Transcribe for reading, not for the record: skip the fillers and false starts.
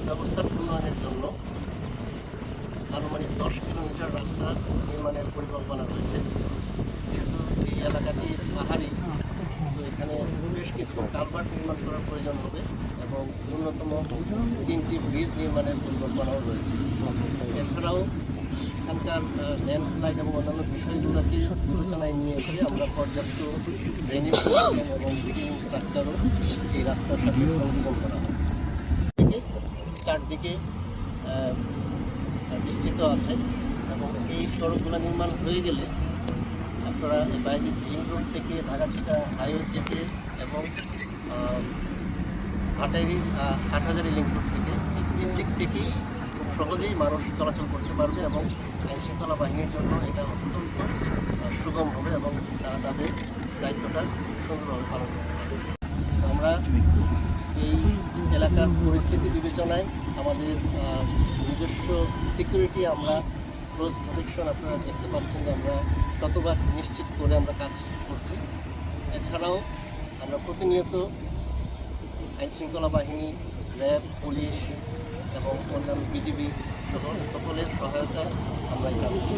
ব্যবস্থার উন্নয়নের জন্য আনুমানিক 10 কিলোমিটার রাস্তা নির্মাণের পরিকল্পনা রয়েছে। যেহেতু এই এলাকাটি পাহাড়ি, তো এখানে বেশ কিছু কালভার্ট নির্মাণ করার প্রয়োজন হবে এবং ন্যূনতম 3টি ব্রিজ নির্মাণের পরিকল্পনাও রয়েছে। এছাড়াও এখানকার ল্যান্ডস্লাইড এবং অন্যান্য বিষয়গুলোকে বিবেচনায় নিয়ে এসে আমরা পর্যাপ্ত ড্রেনেজ সিস্টেম এবং ব্রিডিং স্ট্রাকচারও এই রাস্তার সাথে সংযোজন করা হয়। চারদিকে বিস্তৃত আছে এবং এই সড়কগুলো নির্মাণ হয়ে গেলে আপনারা বায়েজিদ রিং রোড থেকে ঢাকা-চিটা হাইওয়ে থেকে এবং হাটহাজারী লিংক রোড থেকে এই তিন দিক থেকেই খুব সহজেই মানুষ চলাচল করতে পারবে এবং আইনশৃঙ্খলা বাহিনীর জন্য এটা অত্যন্ত সুগম হবে এবং তারা তাদের দায়িত্বটা সুন্দরভাবে পালন করতে পারবে। আমরা এই এলাকার পরিস্থিতি বিবেচনায় আমাদের নিজস্ব সিকিউরিটি আমরা ক্লোজ প্রোটেকশন আপনারা দেখতে পাচ্ছেন যে আমরা শতভাগ নিশ্চিত করে আমরা কাজ করছি। এছাড়াও আমরা প্রতিনিয়ত আইনশৃঙ্খলা বাহিনী, র্যাব, পুলিশ এবং অন্যান্য বিজিবি সকলের সহায়তায় আমরা এই কাজটি